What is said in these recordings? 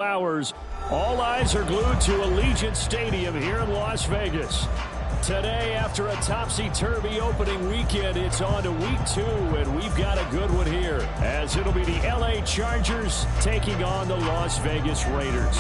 Hours. All eyes are glued to Allegiant Stadium here in Las Vegas. Today, after a topsy-turvy opening weekend, it's on to week 2, and we've got a good one here, as it'll be the LA Chargers taking on the Las Vegas Raiders.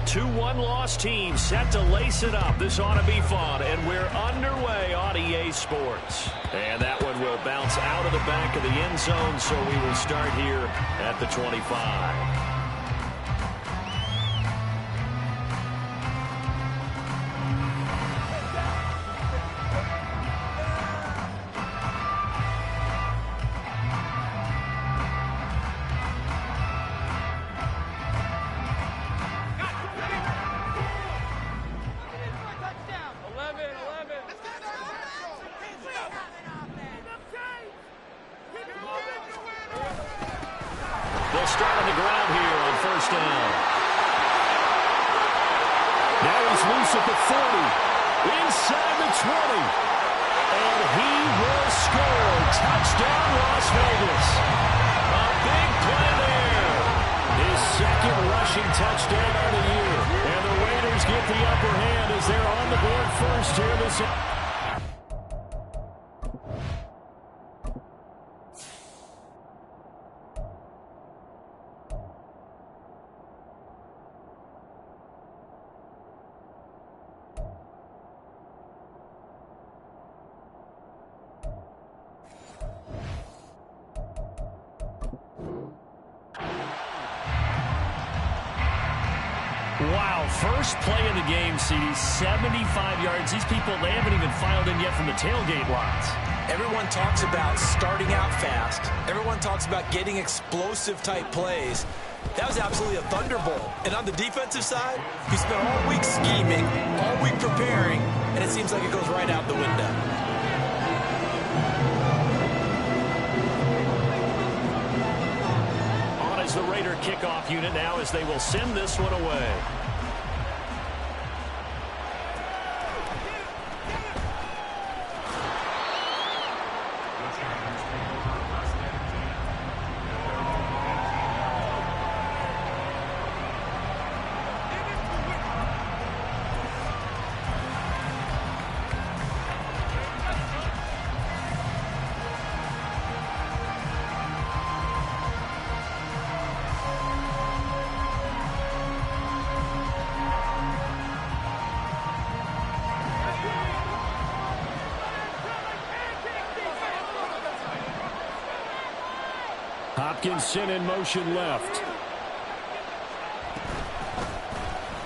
2 1-loss teams set to lace it up. This ought to be fun, and we're underway on EA Sports. And that one will bounce out of the back of the end zone, so we will start here at the 25. They'll start on the ground here on first down. Now he's loose at the 40, inside the 20. And he will score. Touchdown, Las Vegas. A big play there. His second rushing touchdown of the year. And the Raiders get the upper hand as they're on the board first here this afternoon. Wow, first play of the game, CD, 75 yards. These people, they haven't even filed in yet from the tailgate lines. Everyone talks about starting out fast. Everyone talks about getting explosive-type plays. That was absolutely a thunderbolt. And on the defensive side, you spent all week scheming, all week preparing, and it seems like it goes right out the window. The Raider kickoff unit now as they will send this one away. Hopkinson in motion left.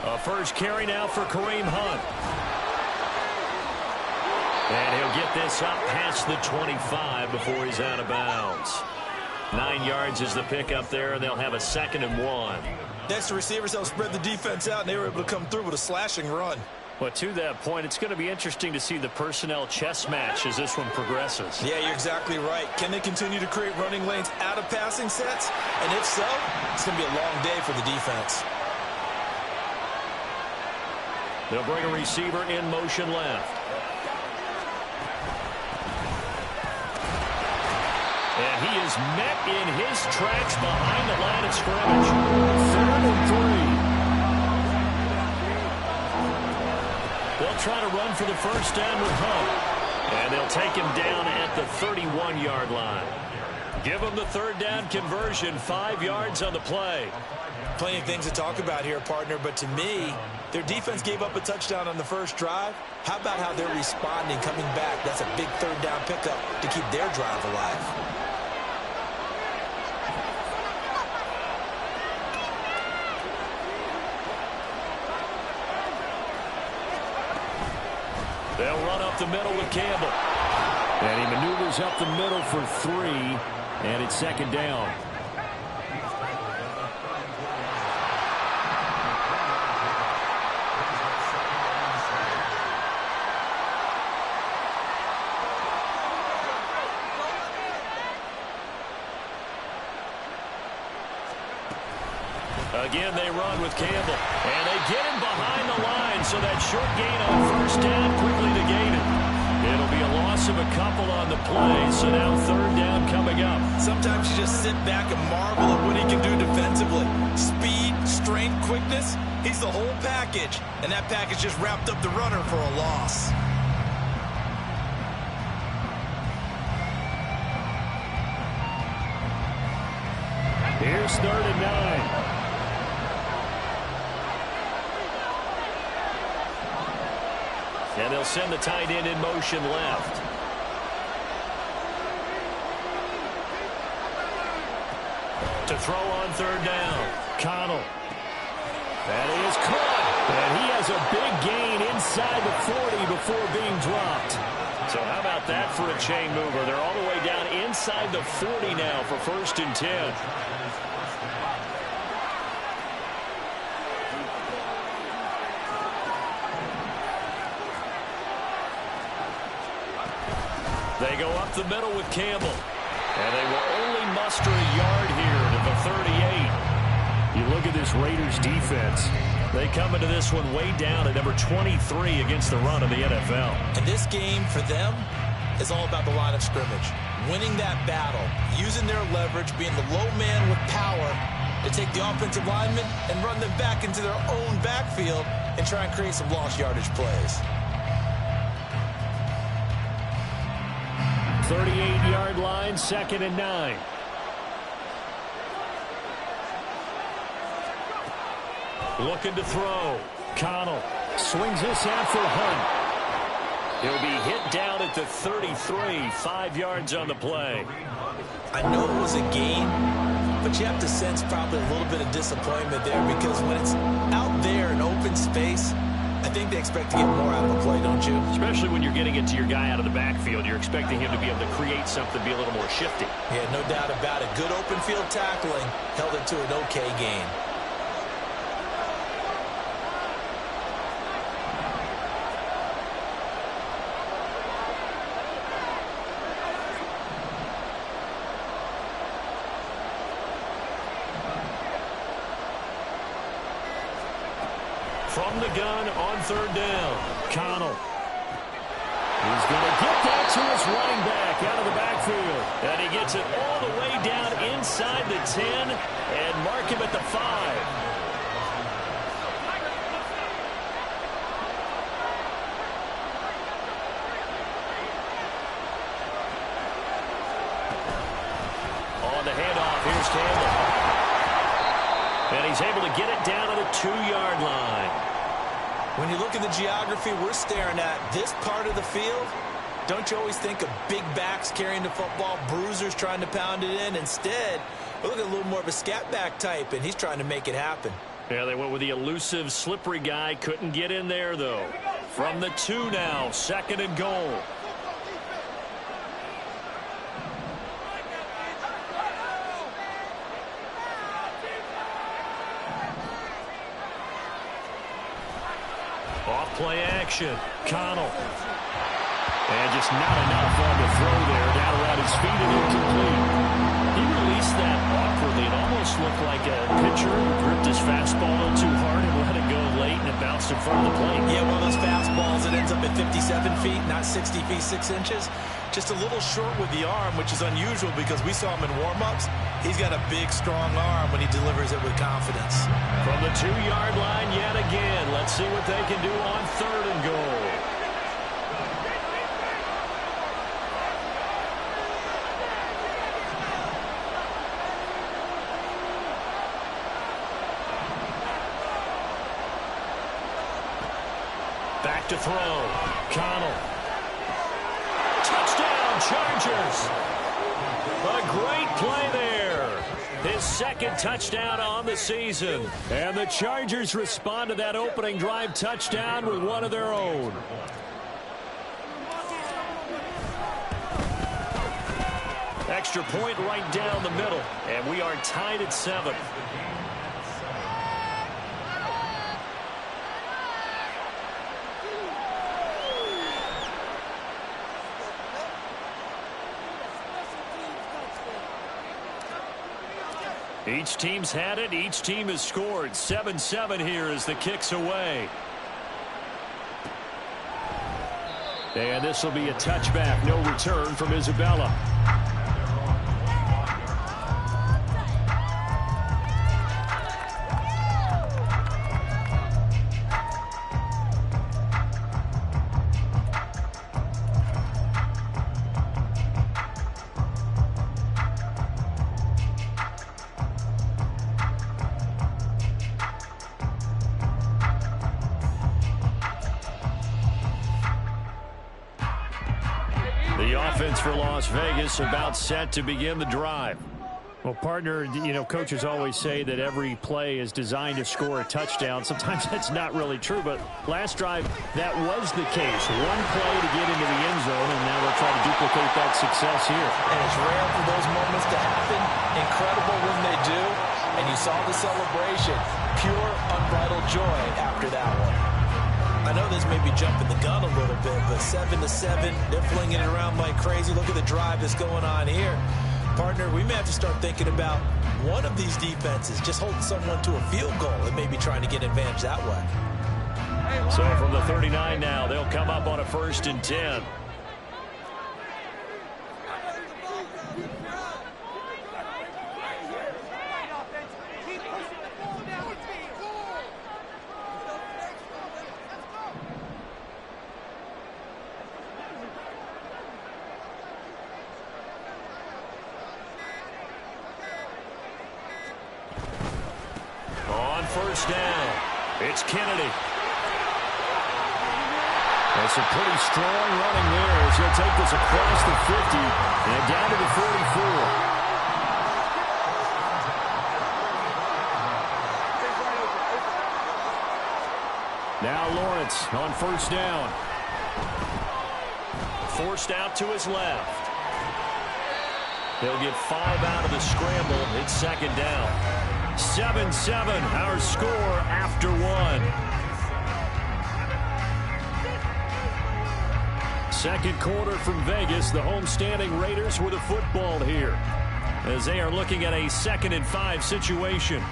A first carry now for Kareem Hunt. And he'll get this up past the 25 before he's out of bounds. 9 yards is the pickup there, and they'll have a 2nd and 1. Next, the receivers helped spread the defense out, and they were able to come through with a slashing run. Well, to that point, it's going to be interesting to see the personnel chess match as this one progresses. Yeah, you're exactly right. Can they continue to create running lanes out of passing sets? And if so, it's going to be a long day for the defense. They'll bring a receiver in motion left. And he is met in his tracks behind the line of scrimmage. 3rd and 3. They'll try to run for the first down with Hunt. And they'll take him down at the 31-yard line. Give them the 3rd down conversion, 5 yards on the play. Plenty of things to talk about here, partner, but to me, their defense gave up a touchdown on the first drive. How about how they're responding, coming back? That's a big 3rd down pickup to keep their drive alive. They'll run up the middle with Campbell. And he maneuvers up the middle for 3, and it's 2nd down. Again, they run with Campbell. And they get him behind the line, so that short gain on first down quickly negated. It'll be a loss of a couple on the play, so now third down coming up. Sometimes you just sit back and marvel at what he can do defensively. Speed, strength, quickness, he's the whole package. And that package just wrapped up the runner for a loss. Here's 3rd and 9. And they'll send the tight end in motion left. To throw on 3rd down. Connell. That is caught. And he has a big gain inside the 40 before being dropped. So how about that for a chain mover? They're all the way down inside the 40 now for 1st and 10. They go up the middle with Campbell. And they will only muster a yard here to the 38. You look at this Raiders defense. They come into this one way down at number 23 against the run of the NFL. And this game for them is all about the line of scrimmage. Winning that battle, using their leverage, being the low man with power to take the offensive linemen and run them back into their own backfield and try and create some lost yardage plays. 38-yard line, 2nd and 9. Looking to throw. Connell swings this out for Hunt. He'll be hit down at the 33, 5 yards on the play. I know it was a gain, but you have to sense probably a little bit of disappointment there because when it's out there in open space, I think they expect to get more out of the play, don't you? Especially when you're getting it to your guy out of the backfield. You're expecting him to be able to create something, be a little more shifty. Yeah, no doubt about it. Good open field tackling held it to an okay gain. From the gun on 3rd down, Connell. He's going to get that to his running back out of the backfield. And he gets it all the way down inside the 10 and mark him at the 5. On the handoff, here's Campbell. And he's able to get it down to the 2-yard line. When you look at the geography we're staring at, this part of the field, don't you always think of big backs carrying the football, bruisers trying to pound it in? Instead, we look at a little more of a scat back type, and he's trying to make it happen. Yeah, they went with the elusive, slippery guy. Couldn't get in there, though. From the 2 now, 2nd and goal. Off-play action. Connell. And just not enough on the throw there. Down around his feet and incomplete. He released that awkwardly. It almost looked like a pitcher who gripped his fastball too hard and let it go late, and it bounced in front of the plate. Yeah, one of those fastballs that ends up at 57 feet, not 60 feet, 6 inches. Just a little short with the arm, which is unusual because we saw him in warm-ups. He's got a big, strong arm when he delivers it with confidence. From the 2-yard line yet again. Let's see what they can do on 3rd and goal. Back to throw. Connell. Touchdown, Chargers. A great play there. His 2nd touchdown on the season. And the Chargers respond to that opening drive touchdown with one of their own. Extra point right down the middle. And we are tied at 7. Each team's had it. Each team has scored. 7-7 here as the kick's away. And this will be a touchback. No return from Isabella. The offense for Las Vegas about set to begin the drive. Well, partner, you know, coaches always say that every play is designed to score a touchdown. Sometimes that's not really true, but last drive, that was the case. One play to get into the end zone, and now they'll try to duplicate that success here. And it's rare for those moments to happen. Incredible when they do. And you saw the celebration. Pure, unbridled joy after that one. I know this may be jumping the gun a little bit, but 7-7, they're flinging it around like crazy. Look at the drive that's going on here. Partner, we may have to start thinking about one of these defenses just holding someone to a field goal and maybe trying to get advantage that way. So from the 39 now, they'll come up on a 1st and 10. First down. It's Kennedy. That's a pretty strong running there as he'll take this across the 50 and down to the 44. Now Lawrence on 1st down. Forced out to his left. He'll get 5 out of the scramble. It's 2nd down. 7-7, our score after 1. 2nd quarter from Vegas. The homestanding Raiders with a football here as they are looking at a 2nd and 5 situation.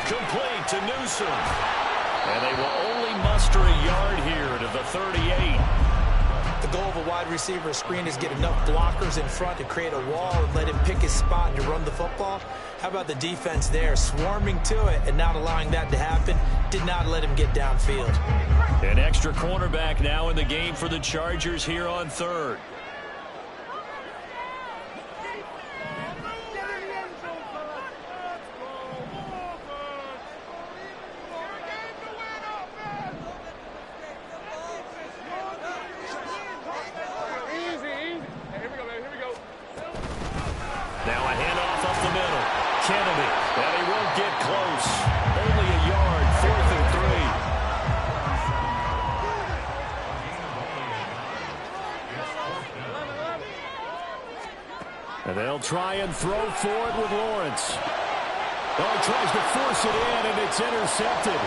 Complete to Newsom. And they will only muster a yard here to the 38. The goal of a wide receiver screen is get enough blockers in front to create a wall and let him pick his spot to run the football. How about the defense there, swarming to it and not allowing that to happen? Did not let him get downfield. An extra cornerback now in the game for the Chargers here on 3rd. Now a handoff up the middle. Kennedy, and he won't get close. Only a yard, 4th and 3. And they'll try and throw for it with Lawrence. Oh, he tries to force it in, and it's intercepted.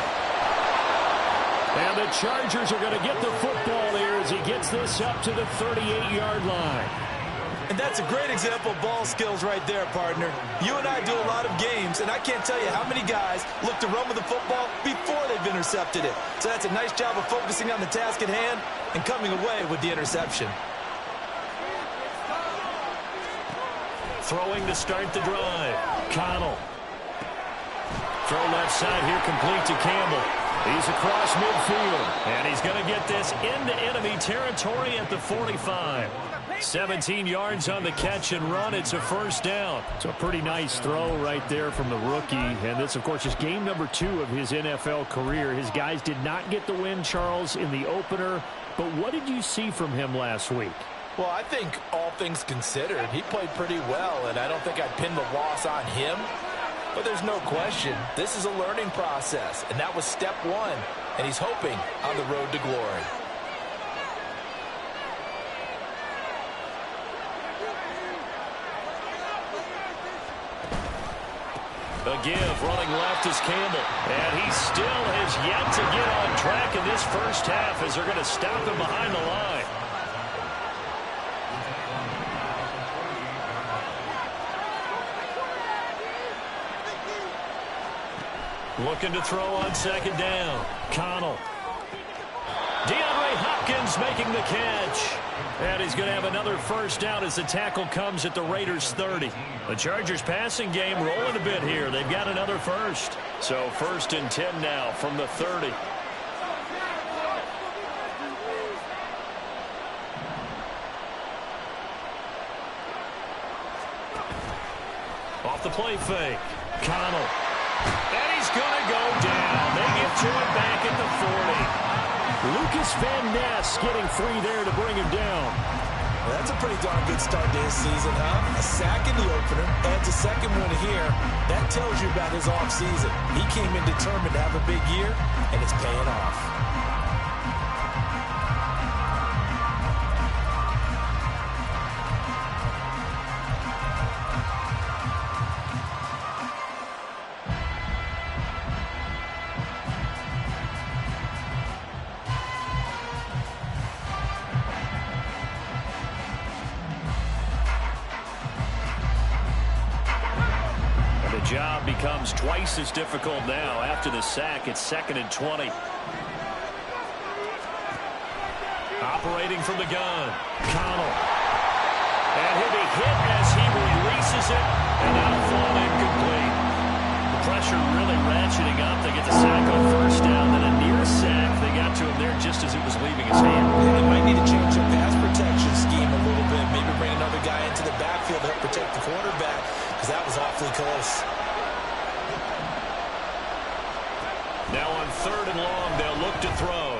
And the Chargers are going to get the football here as he gets this up to the 38-yard line. And that's a great example of ball skills right there, partner. You and I do a lot of games, and I can't tell you how many guys look to run with the football before they've intercepted it. So that's a nice job of focusing on the task at hand and coming away with the interception. Throwing to start the drive. Connell. Throw left side here, complete to Campbell. He's across midfield, and he's going to get this into enemy territory at the 45. 17 yards on the catch and run. It's a 1st down. It's a pretty nice throw right there from the rookie. And this, of course, is game number 2 of his NFL career. His guys did not get the win, Charles, in the opener. But what did you see from him last week? Well, I think all things considered, he played pretty well, and I don't think I'd pin the loss on him. But there's no question, this is a learning process, and that was step 1, and he's hoping on the road to glory. A give, running left is Campbell. And he still has yet to get on track in this first half as they're going to stop him behind the line. Looking to throw on second down. Connell. DeAndre Hopkins making the catch. And he's going to have another first down as the tackle comes at the Raiders' 30. The Chargers passing game rolling a bit here. They've got another first. So 1st and 10 now from the 30. Off the play fake. Connell. And he's going to go down. They get to it back at the 40. Lucas Van Ness getting free there to bring him down. Well, that's a pretty darn good start to his season, huh? A sack in the opener, adds a second one here. That tells you about his offseason. He came in determined to have a big year, and it's paying off. Job becomes twice as difficult now after the sack. It's 2nd and 20. Operating from the gun. Connell. And he'll be hit as he releases it. And now thrown incomplete. The pressure really ratcheting up. They get the sack on first down. Then a near sack. They got to him there just as it was leaving his hand. Yeah, they might need to change their pass protection scheme a little bit. Maybe bring another guy into the backfield to help protect the quarterback, because that was awfully close. Now on 3rd and long, they'll look to throw.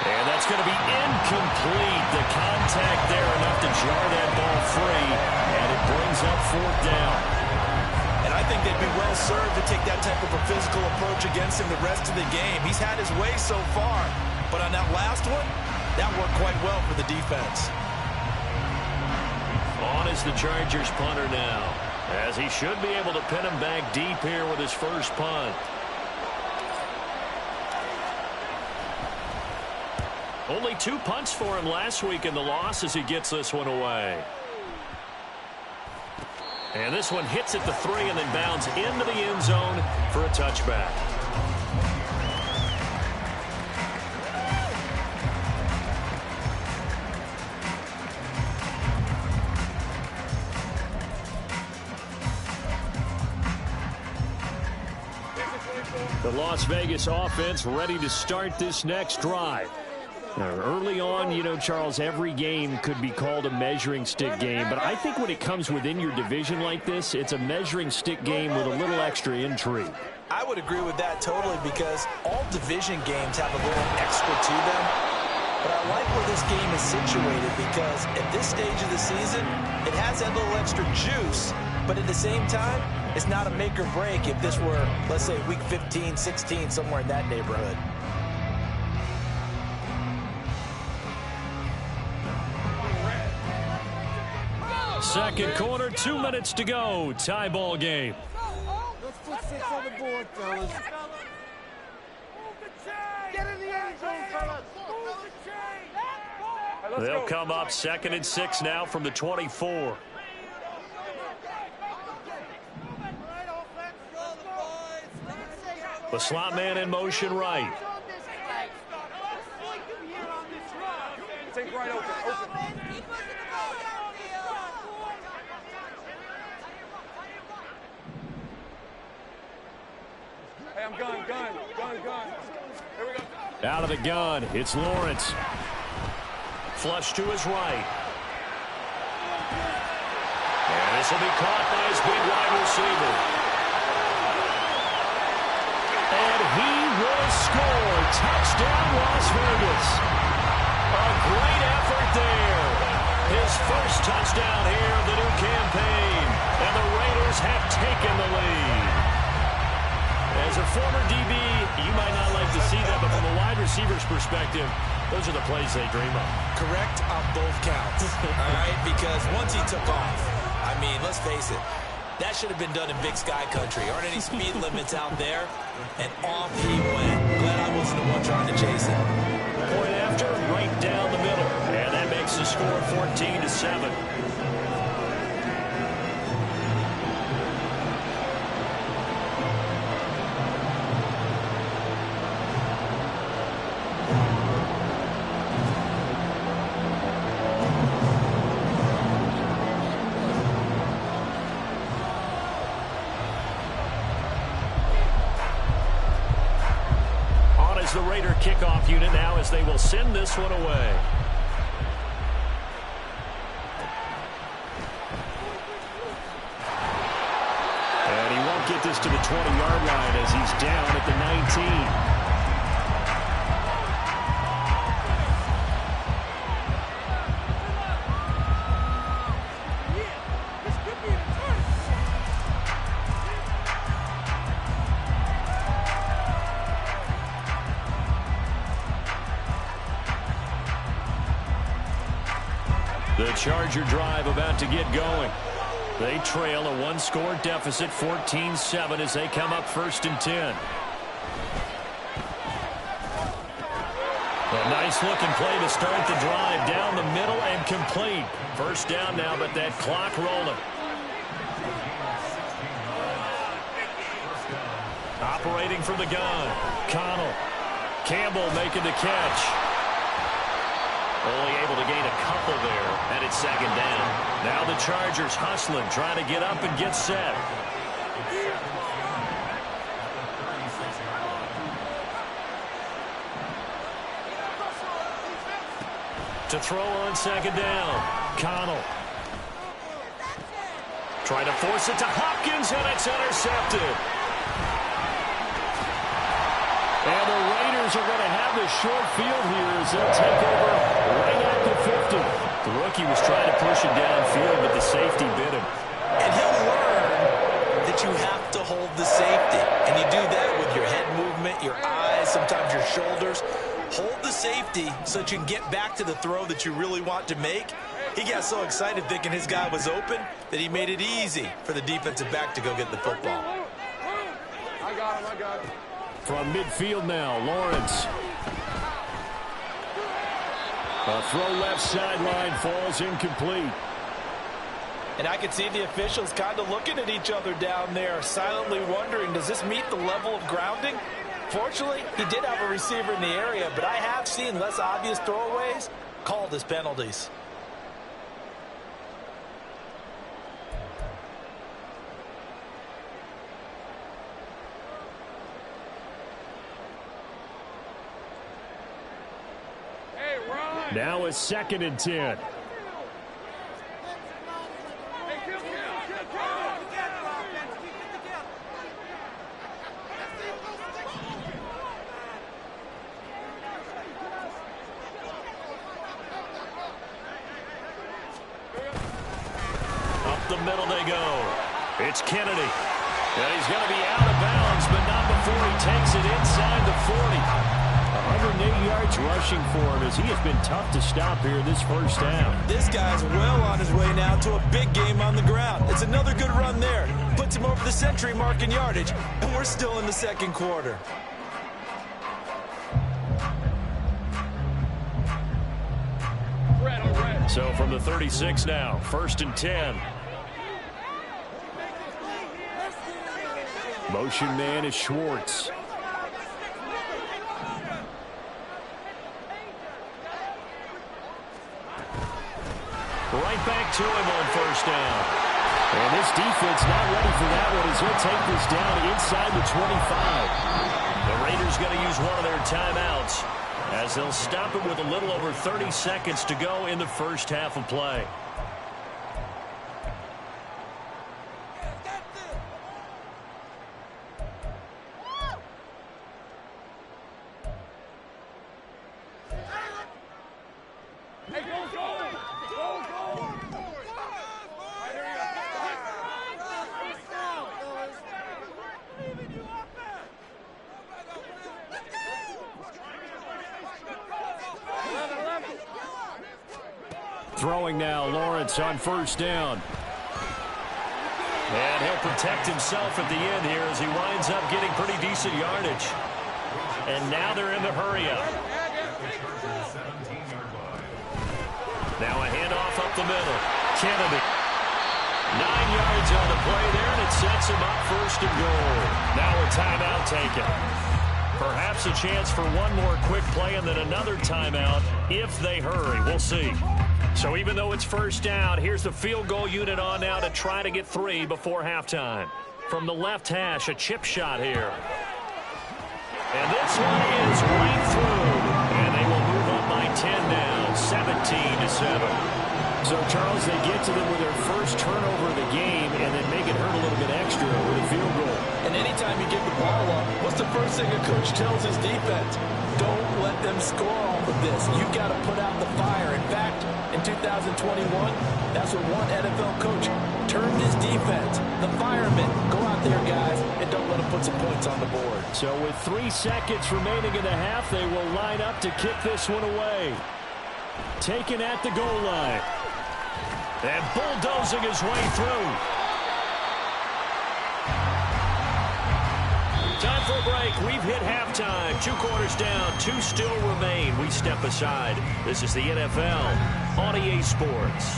And that's going to be incomplete. The contact there enough to jar that ball free. And it brings up 4th down. And I think they'd be well served to take that type of a physical approach against him the rest of the game. He's had his way so far. But on that last one, that worked quite well for the defense. On is the Chargers punter now, as he should be able to pin him back deep here with his first punt. Only 2 punts for him last week in the loss as he gets this one away. And this one hits at the 3 and then bounds into the end zone for a touchback. The Las Vegas offense ready to start this next drive. Now, early on, you know, Charles, every game could be called a measuring stick game. But I think when it comes within your division like this, it's a measuring stick game with a little extra intrigue. I would agree with that totally, because all division games have a little extra to them. But I like where this game is situated, because at this stage of the season, it has that little extra juice. But at the same time, it's not a make or break if this were, let's say, week 15, 16, somewhere in that neighborhood. Second quarter, 2 minutes to go. Tie ball game. Let's put 6 on the board, fellas. Get in the end zone, fellas. They'll come up 2nd and 6 now from the 24. The slot man in motion right. Take right open. Hey, I'm gun. Here we go. Out of the gun, it's Lawrence. Flush to his right. And this will be caught by his big wide receiver. And he will score. Touchdown, Las Vegas. A great effort there. His first touchdown here of the new campaign. And the Raiders have taken the lead. As a former DB, you might not like to see that, but from a wide receiver's perspective, those are the plays they dream of. Correct on both counts, all right? Because once he took off, I mean, let's face it, That should have been done in Big Sky country. Aren't any speed limits out there? And off he went. Glad I wasn't the one trying to chase him. Point after, right down the middle. And that makes the score 14-7. The Raider kickoff unit now as they will send this one away. And he won't get this to the 20-yard line as he's down at the 19. The Charger drive about to get going. They trail a one-score deficit, 14-7, as they come up 1st and 10. A nice-looking play to start the drive down the middle and complete. First down now, but that clock rolling. Operating from the gun. Connell. Campbell making the catch. Only able to gain a couple there, and it's 2nd down. Now the Chargers hustling, trying to get up and get set. To throw on 2nd down, Connell. Trying to force it to Hopkins, and it's intercepted. And the Raiders are going to have the short field here as they'll take over right at the 50. The rookie was trying to push it downfield, but the safety bit him. And he'll learn that you have to hold the safety. And you do that with your head movement, your eyes, sometimes your shoulders. Hold the safety so that you can get back to the throw that you really want to make. He got so excited thinking his guy was open that he made it easy for the defensive back to go get the football. I got him. From midfield now, Lawrence. A throw left sideline falls incomplete. And I could see the officials kind of looking at each other down there, silently wondering, does this meet the level of grounding? Fortunately, he did have a receiver in the area, but I have seen less obvious throwaways called as penalties. Now it's 2nd and 10. Up the middle they go. It's Kennedy. And he's going to be out of bounds, but not before he takes it inside the 40. 108 yards rushing for him as he has been tough to stop here this first down. This guy's well on his way now to a big game on the ground. It's another good run there. Puts him over the century mark in yardage, and we're still in the 2nd quarter. So from the 36 now, 1st and 10. Motion man is Schwartz. Right back to him on 1st down. And this defense not ready for that one as he'll take this down inside the 25. The Raiders going to use one of their timeouts as they'll stop it with a little over 30 seconds to go in the first half of play. Throwing now, Lawrence on 1st down. And he'll protect himself at the end here as he winds up getting pretty decent yardage. And now they're in the hurry-up. Now a handoff up the middle. Kennedy. 9 yards on the play there, and it sets him up first and goal. Now a timeout taken. Perhaps a chance for one more quick play and then another timeout if they hurry. We'll see. So even though it's first down, here's the field goal unit on now to try to get 3 before halftime. From the left hash, a chip shot here. And this one is right through. And they will move up by 10 now, 17-7. So, Charles, they get to them with their first turnover of the game and then make it hurt a little bit extra with a field goal. And anytime you give the ball up, what's the first thing a coach tells his defense? Don't let them score off of this. You've got to put out the fire. In fact, in 2021, that's what one NFL coach termed his defense. The firemen. Go out there, guys, and don't let them put some points on the board. So with 3 seconds remaining in the half, they will line up to kick this one away. Taken at the goal line. And bulldozing his way through. Time for a break. We've hit halftime. 2 quarters down. 2 still remain. We step aside. This is the NFL on EA Sports.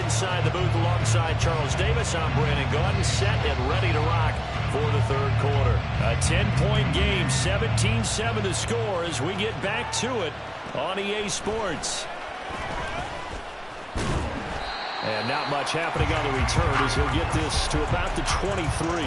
Inside the booth alongside Charles Davis, I'm Brandon Gaudin, set and ready to rock for the third quarter. A 10-point game, 17-7 the score as we get back to it on EA Sports. And not much happening on the return as he'll get this to about the 23.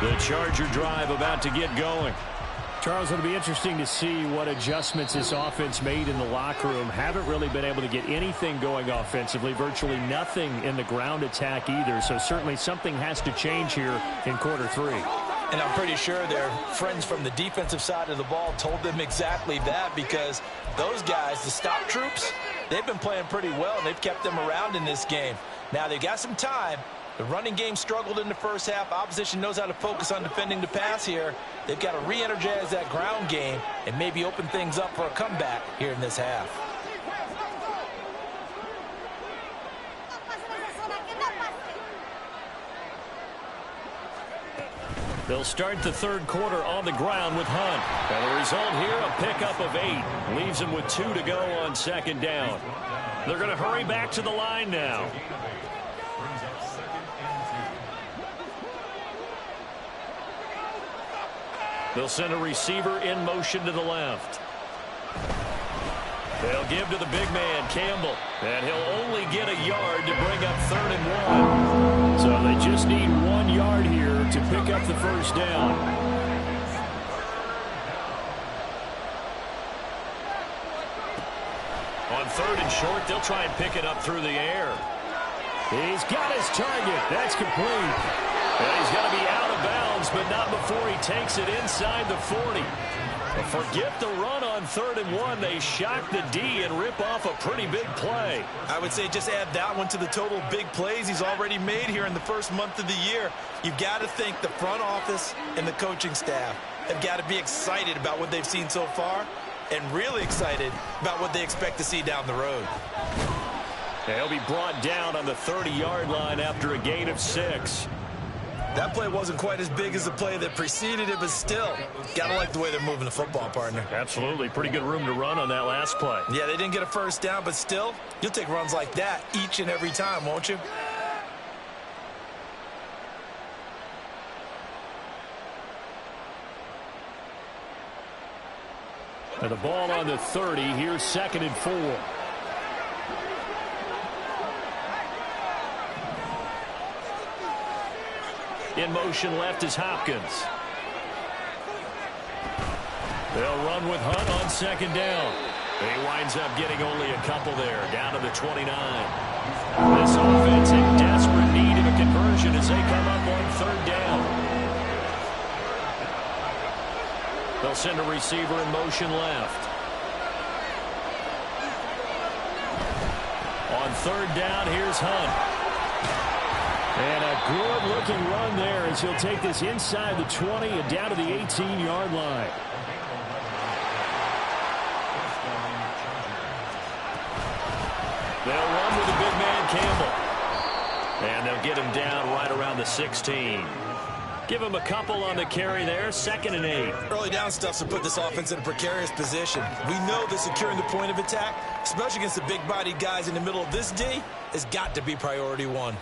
The Charger drive about to get going. Charles, it'll be interesting to see what adjustments this offense made in the locker room. Haven't really been able to get anything going offensively. Virtually nothing in the ground attack either. So certainly something has to change here in quarter 3. And I'm pretty sure their friends from the defensive side of the ball told them exactly that, because those guys, the stop troops, they've been playing pretty well, and they've kept them around in this game. Now they've got some time. The running game struggled in the first half. Opposition knows how to focus on defending the pass here. They've got to re-energize that ground game and maybe open things up for a comeback here in this half. They'll start the third quarter on the ground with Hunt. And the result here, a pickup of 8. Leaves them with 2 to go on second down. They're going to hurry back to the line now. They'll send a receiver in motion to the left. They'll give to the big man, Campbell. And he'll only get a yard to bring up 3rd and 1. So they just need 1 yard here to pick up the first down. On 3rd and short, they'll try and pick it up through the air. He's got his target. That's complete. And he's got to be out of bounds, but not before he takes it inside the 40. But forget the run on 3rd and 1. They shock the D and rip off a pretty big play. I would say just add that one to the total big plays he's already made here in the first month of the year. You've got to think the front office and the coaching staff have got to be excited about what they've seen so far and really excited about what they expect to see down the road. He'll be brought down on the 30-yard line after a gain of 6. That play wasn't quite as big as the play that preceded it, but still, gotta like the way they're moving the football, partner. Absolutely. Pretty good room to run on that last play. Yeah, they didn't get a first down, but still, you'll take runs like that each and every time, won't you? And the ball on the 30. Here's 2nd and 4. In motion left is Hopkins. They'll run with Hunt on 2nd down. He winds up getting only a couple there, down to the 29. This offense in desperate need of a conversion as they come up on third down. They'll send a receiver in motion left. On third down, here's Hunt. And a good-looking run there as he'll take this inside the 20 and down to the 18-yard line. They'll run with the big man Campbell. And they'll get him down right around the 16. Give him a couple on the carry there, 2nd and 8. Early down stuff to put this offense in a precarious position. We know that securing the point of attack, especially against the big-bodied guys in the middle of this D, has got to be priority one.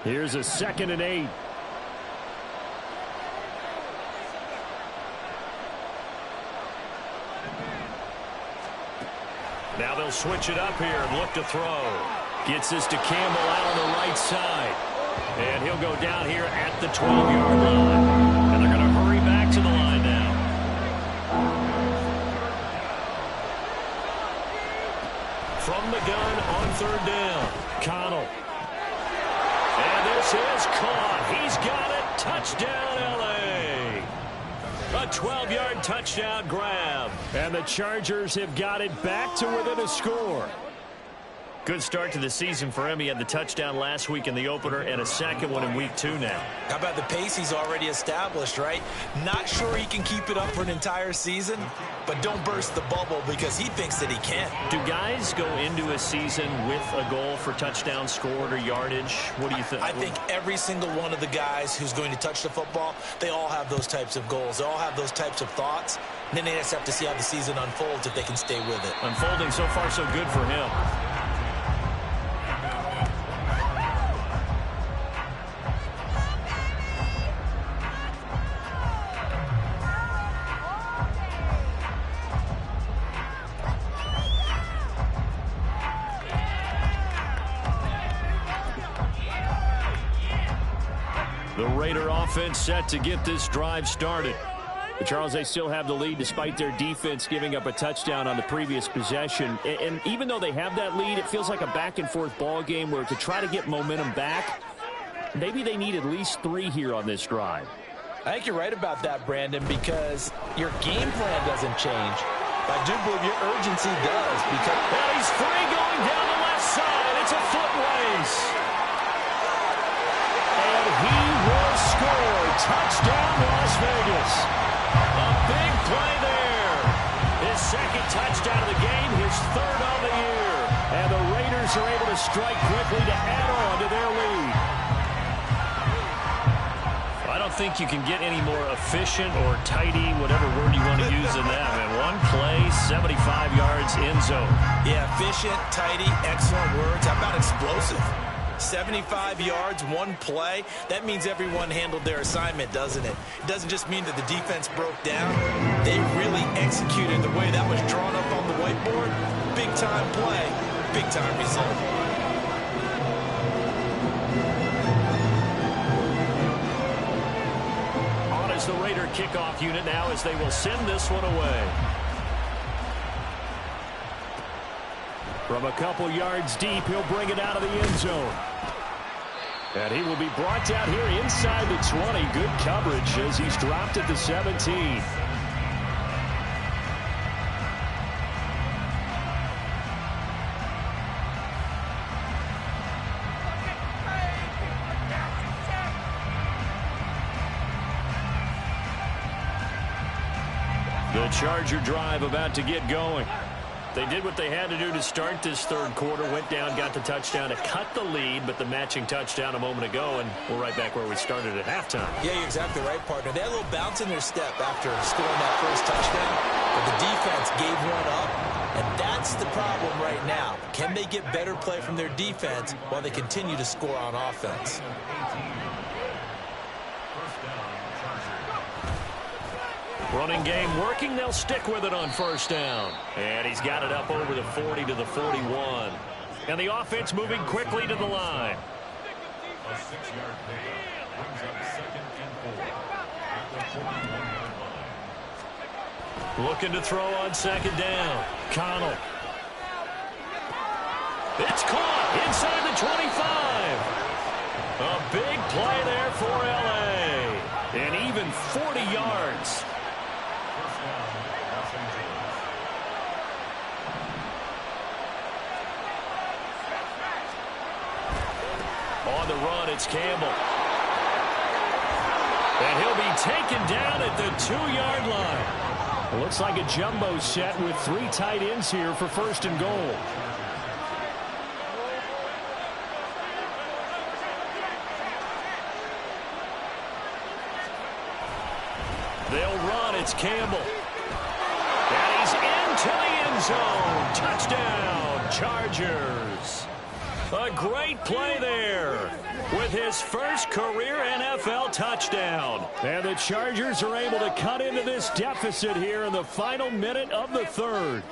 Here's a 2nd and 8. Now they'll switch it up here and look to throw. Gets this to Campbell out on the right side. And he'll go down here at the 12-yard line. And they're going to hurry back to the line now. From the gun on third down, Connell. And this is caught. He's got it. Touchdown, L.A. A 12-yard touchdown grab. And the Chargers have got it back to within a score. Good start to the season for him. He had the touchdown last week in the opener and a second one in week 2 now. How about the pace he's already established, right? Not sure he can keep it up for an entire season, but don't burst the bubble because he thinks that he can. Do guys go into a season with a goal for touchdown scored or yardage? What do you think? I think every single one of the guys who's going to touch the football, they all have those types of goals. They all have those types of thoughts. And then they just have to see how the season unfolds if they can stay with it. Unfolding so far so good for him. The Raider offense set to get this drive started. But Charles, they still have the lead despite their defense giving up a touchdown on the previous possession. And even though they have that lead, it feels like a back-and-forth ball game where to try to get momentum back, maybe they need at least 3 here on this drive. I think you're right about that, Brandon, because your game plan doesn't change. I do believe your urgency does. Because well, he's free going down the left side. It's a foot race. And he will score. Touchdown, Las Vegas. A big play there. His 2nd touchdown of the game, his 3rd on the year. And the Raiders are able to strike quickly to add on to their lead. I don't think you can get any more efficient or tidy, whatever word you want to use in that. Man, one play, 75 yards in zone. Yeah, efficient, tidy, excellent words. How about explosive? 75 yards, one play. That means everyone handled their assignment, doesn't it? It doesn't just mean that the defense broke down. They really executed the way that was drawn up on the whiteboard. Big-time play, big-time result. On is the Raider kickoff unit now as they will send this one away. From a couple yards deep, he'll bring it out of the end zone. And he will be brought down here inside the 20. Good coverage as he's dropped at the 17. The Charger drive about to get going. They did what they had to do to start this 3rd quarter. Went down, got the touchdown to cut the lead, but the matching touchdown a moment ago, and we're right back where we started at halftime. Yeah, you're exactly right, partner. They had a little bounce in their step after scoring that first touchdown, but the defense gave one up, and that's the problem right now. Can they get better play from their defense while they continue to score on offense? Running game working. They'll stick with it on first down. And he's got it up over the 40 to the 41. And the offense moving quickly to the line. A 6-yard pickup brings up 2nd and 4. Looking to throw on 2nd down. Connell. It's caught inside the 25. A big play there for L.A. And even 40 yards. First down, Los Angeles. On the run, it's Campbell. And he'll be taken down at the 2-yard line. It looks like a jumbo set with 3 tight ends here for 1st and goal. They'll run. It's Campbell. And he's into the end zone. Touchdown, Chargers. A great play there with his first career NFL touchdown. And the Chargers are able to cut into this deficit here in the final minute of the 3rd.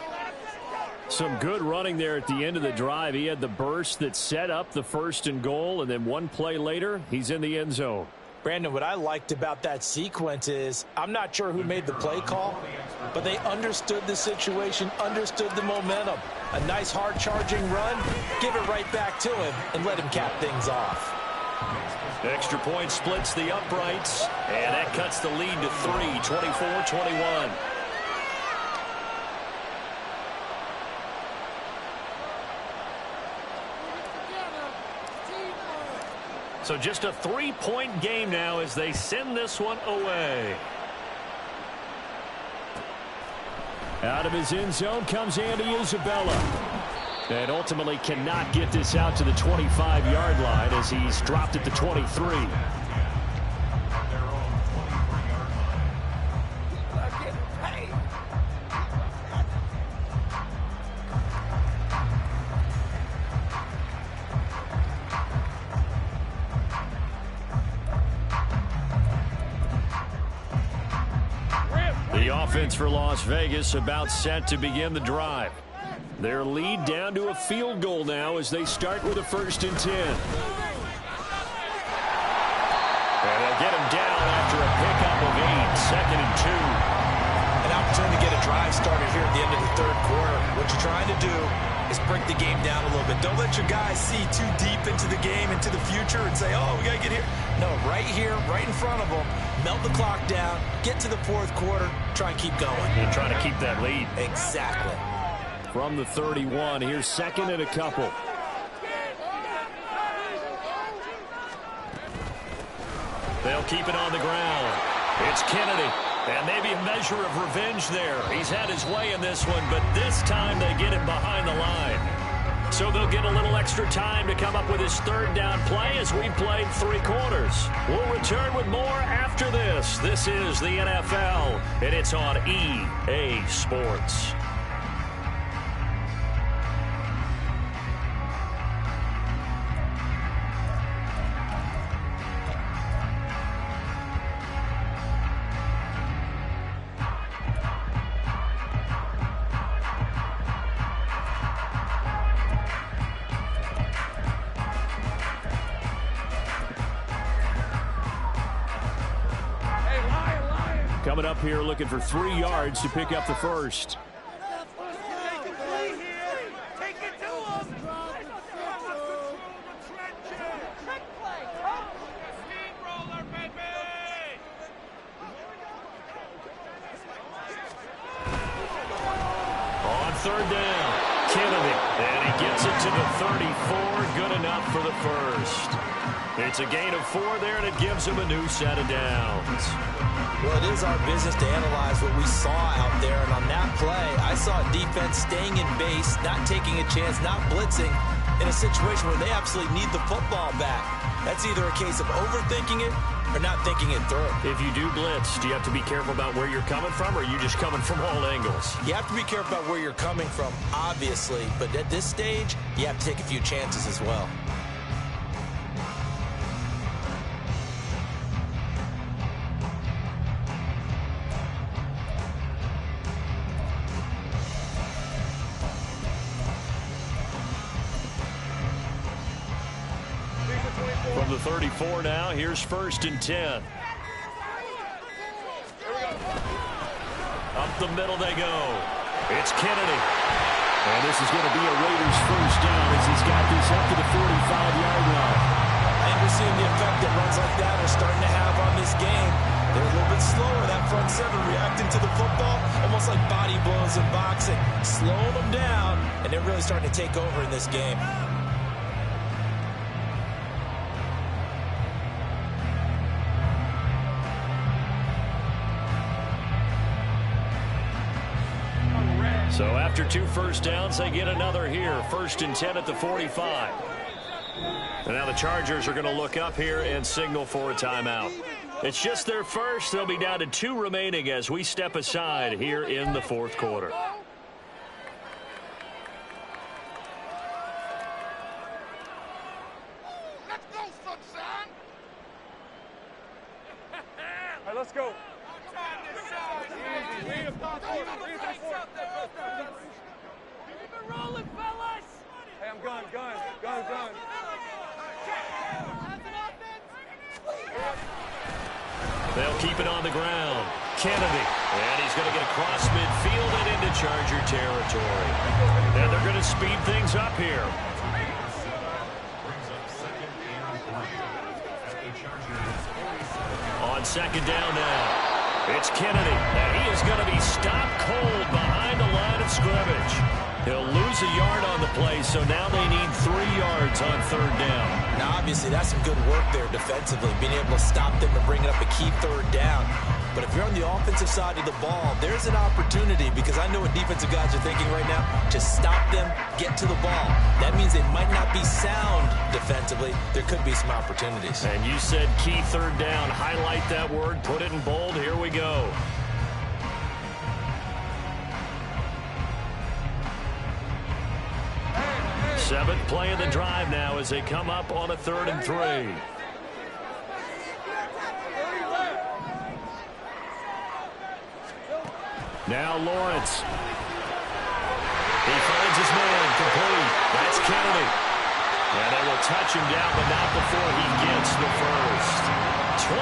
Some good running there at the end of the drive. He had the burst that set up the 1st and goal, and then one play later, he's in the end zone. Brandon, what I liked about that sequence is I'm not sure who made the play call, but they understood the situation, understood the momentum. A nice hard-charging run, give it right back to him, and let him cap things off. Extra point splits the uprights, and that cuts the lead to 3, 24-21. So just a 3-point game now as they send this one away. Out of his end zone comes Andy Isabella. And ultimately cannot get this out to the 25-yard line as he's dropped at the 23. The offense for Las Vegas about set to begin the drive. Their lead down to a field goal now as they start with a 1st and 10. And they'll get him down after a pickup of 8, 2nd and 2. An opportunity to get a drive started here at the end of the 3rd quarter. What you're trying to do is break the game down a little bit. Don't let your guys see too deep into the game, into the future, and say, oh, we got to get here. No, right here, right in front of them, melt the clock down, get to the 4th quarter, try and keep going. And try to keep that lead. Exactly. From the 31, here's 2nd and a couple. They'll keep it on the ground. It's Kennedy. And maybe a measure of revenge there. He's had his way in this one, but this time they get him behind the line. So they'll get a little extra time to come up with his 3rd down play as we played 3 quarters. We'll return with more after this. This is the NFL, and it's on EA Sports. Coming up here looking for 3 yards to pick up the 1st. On 3rd down, Kennedy. And he gets it to the 34. Good enough for the 1st. It's a gain of 4 there, and it gives him a new set of downs. Well, it is our business to analyze what we saw out there, and on that play, I saw a defense staying in base, not taking a chance, not blitzing, in a situation where they absolutely need the football back. That's either a case of overthinking it or not thinking it through. If you do blitz, do you have to be careful about where you're coming from, or are you just coming from all angles? You have to be careful about where you're coming from, obviously, but at this stage, you have to take a few chances as well. 4 now. Here's 1st and 10. Up the middle they go. It's Kennedy. And this is going to be a Raiders 1st down as he's got this up to the 45-yard line. And we're seeing the effect that runs like that are starting to have on this game. They're a little bit slower, that front seven, reacting to the football, almost like body blows in boxing, slowing them down, and they're really starting to take over in this game. So after 2 first downs, they get another here. 1st and 10 at the 45. And now the Chargers are going to look up here and signal for a timeout. It's just their first. They'll be down to 2 remaining as we step aside here in the 4th quarter. Let's go, sunshine! All right, let's go. Hey, I'm gun. They'll keep it on the ground. Kennedy. And he's going to get across midfield and into Charger territory. And they're going to speed things up here. On 2nd down now. It's Kennedy, and he is going to be stopped cold behind the line of scrimmage. He'll lose a yard on the play, so now they need 3 yards on 3rd down. Now, obviously, that's some good work there defensively, being able to stop them and bring it up a key 3rd down. But if you're on the offensive side of the ball, there's an opportunity, because I know what defensive guys are thinking right now. Just stop them, get to the ball. That means they might not be sound defensively. There could be some opportunities. And you said key 3rd down. Highlight that word, put it in bold. Here we go. Seventh play of the drive now as they come up on a 3rd and 3. Now Lawrence. He finds his man complete. That's Kennedy. And they will touch him down, but not before he gets the first. 27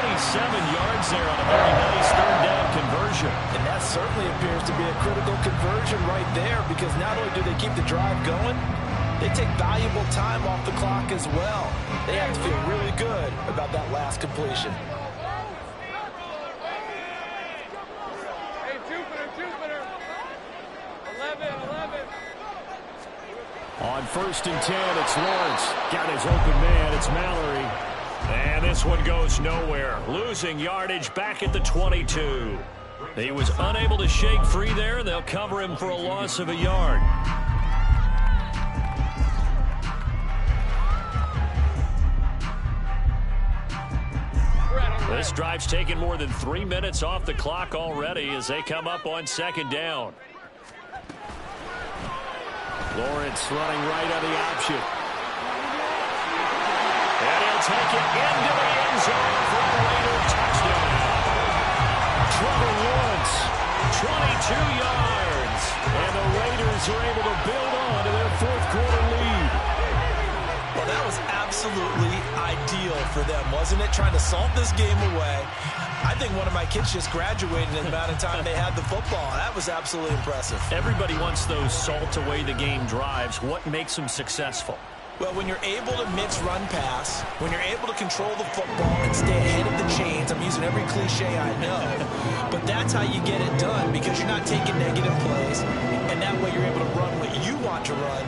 yards there on a very nice 3rd down conversion. And that certainly appears to be a critical conversion right there, because not only do they keep the drive going, they take valuable time off the clock as well. They have to feel really good about that last completion. Hey, Jupiter. 11. On 1st and 10, it's Lawrence. Got his open man. It's Mallory. And this one goes nowhere. Losing yardage back at the 22. He was unable to shake free there. They'll cover him for a loss of a yard. This drive's taken more than 3 minutes off the clock already as they come up on 2nd down. Lawrence running right on the option. And he'll take it into the end zone for a Raider touchdown. Trevor Lawrence, 22 yards. And the Raiders are able to build on to their 4th quarter lead. Well, that was absolutely ideal for them, wasn't it? Trying to salt this game away. I think one of my kids just graduated in the amount of time they had the football. That was absolutely impressive. Everybody wants those salt away the game drives. What makes them successful? Well, when you're able to mix run pass, when you're able to control the football and stay ahead of the chains, I'm using every cliche I know, but that's how you get it done, because you're not taking negative plays, and that way you're able to run what you want to run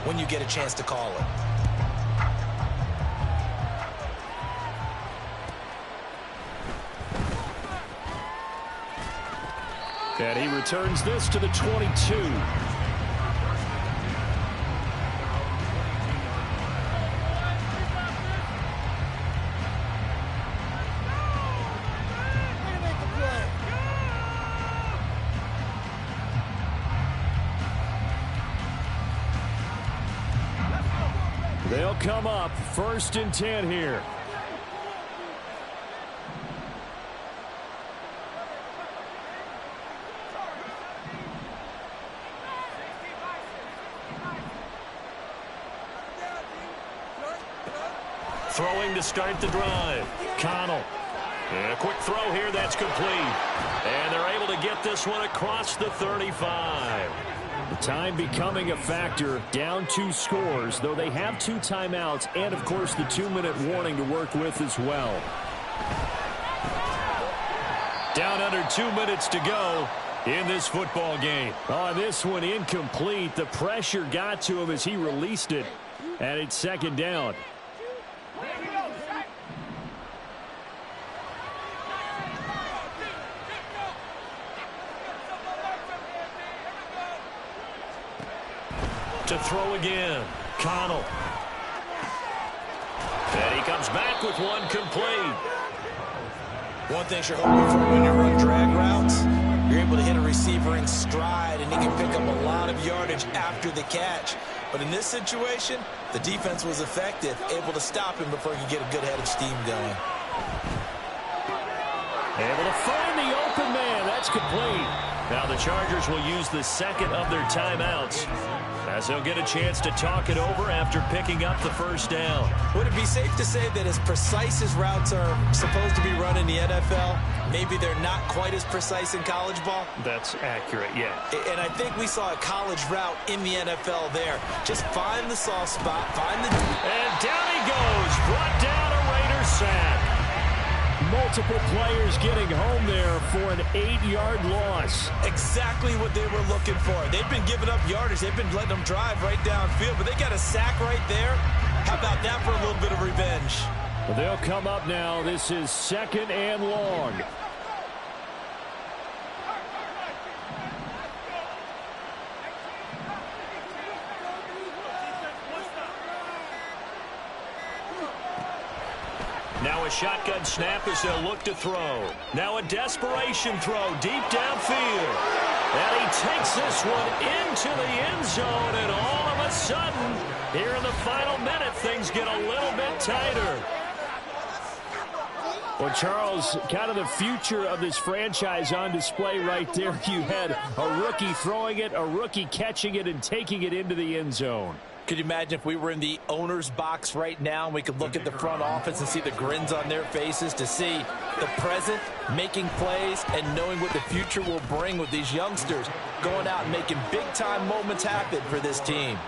when you get a chance to call it. And he returns this to the 22. They'll come up 1st and 10 here. Throwing to start the drive. Connell. And a quick throw here that's complete. And they're able to get this one across the 35. The time becoming a factor. Down 2 scores, though they have 2 timeouts and, of course, the 2-minute warning to work with as well. Down under 2 minutes to go in this football game. On this one, incomplete. The pressure got to him as he released it. And it's second down. To throw again. Connell. And he comes back with one complete. One thing you're hoping for when you run drag routes, you're able to hit a receiver in stride, and he can pick up a lot of yardage after the catch. But in this situation, the defense was effective, able to stop him before he could get a good head of steam going. Able to find the open man. That's complete. Now the Chargers will use the second of their timeouts as they'll get a chance to talk it over after picking up the first down. Would it be safe to say that as precise as routes are supposed to be run in the NFL, maybe they're not quite as precise in college ball? That's accurate, yeah. And I think we saw a college route in the NFL there. Just find the soft spot, find the... And down he goes, brought down a Raider sack. Multiple players getting home there for an 8-yard loss. Exactly what they were looking for. They've been giving up yardage. They've been letting them drive right downfield, but they got a sack right there. How about that for a little bit of revenge? Well, they'll come up now. This is second and long. Now a shotgun snap as they'll look to throw. Now a desperation throw deep downfield. And he takes this one into the end zone, and all of a sudden, here in the final minute, things get a little bit tighter. Well, Charles, kind of the future of this franchise on display right there. You had a rookie throwing it, a rookie catching it, and taking it into the end zone. Could you imagine if we were in the owner's box right now and we could look at the front office and see the grins on their faces, to see the present making plays and knowing what the future will bring with these youngsters going out and making big-time moments happen for this team.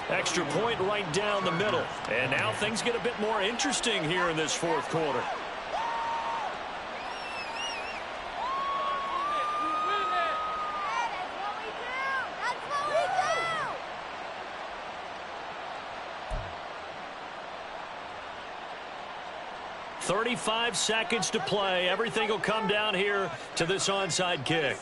Extra point right down the middle. And now things get a bit more interesting here in this fourth quarter. 35 seconds to play. Everything will come down here to this onside kick.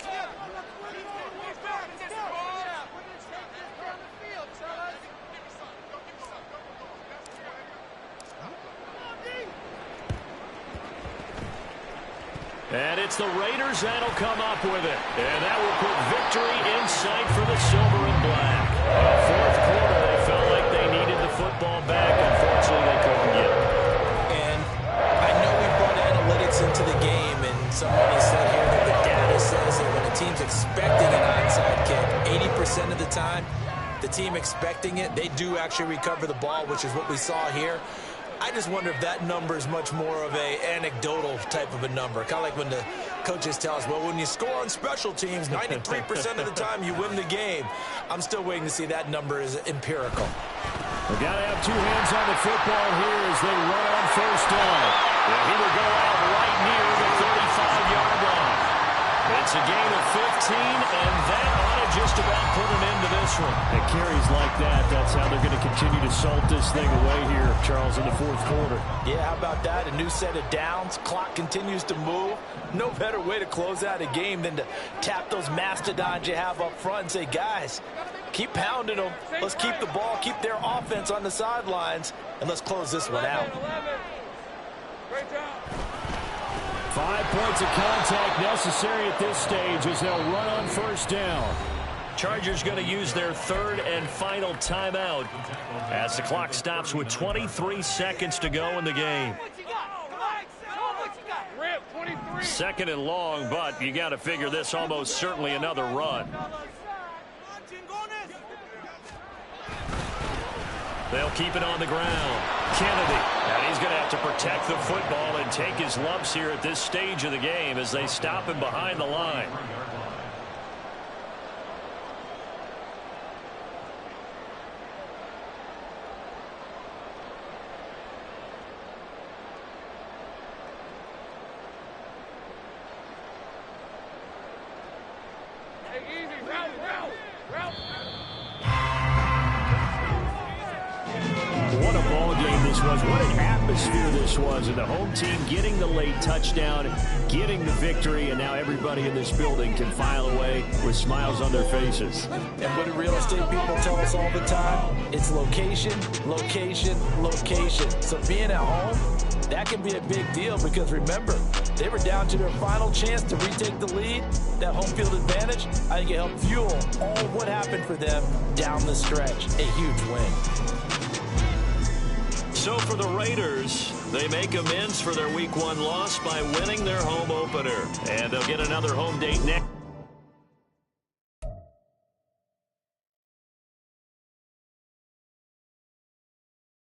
And it's the Raiders that'll come up with it. And that will put victory in sight for the silver and black. Fourth quarter, they felt like they needed the football back. Unfortunately, they couldn't get it. And I know we brought analytics into the game, and somebody said here that the data says that when a team's expecting an onside kick, 80% of the time, the team expecting it, they do actually recover the ball, which is what we saw here. I just wonder if that number is much more of a anecdotal type of a number. Kind of like when the coaches tell us, well, when you score on special teams, 93% of the time you win the game. I'm still waiting to see that number is empirical. They've got to have two hands on the football here as they run on first down. And he will go out right near the 35-yard line. It's a gain of 15, and that ought to just about put an end to this one. And carries like that, that's how they're going to continue to salt this thing away here, Charles, in the fourth quarter. Yeah, how about that? A new set of downs. Clock continues to move. No better way to close out a game than to tap those mastodons you have up front and say, guys, keep pounding them. Let's keep the ball, keep their offense on the sidelines, and let's close this one out. Great job. 5 points of contact necessary at this stage as they'll run on first down. Chargers going to use their third and final timeout as the clock stops with 23 seconds to go in the game. Second and long, but you got to figure this almost certainly another run. They'll keep it on the ground. Kennedy. And he's going to have to protect the football and take his lumps here at this stage of the game as they stop him behind the line. What a ball game this was. What an atmosphere this was. And the home team getting the late touchdown, getting the victory, and now everybody in this building can file away with smiles on their faces. And what do real estate people tell us all the time? It's location, location, location. So being at home, that can be a big deal because remember, they were down to their final chance to retake the lead. That home field advantage, I think it helped fuel all what happened for them down the stretch. A huge win. So for the Raiders, they make amends for their Week 1 loss by winning their home opener. And they'll get another home date next.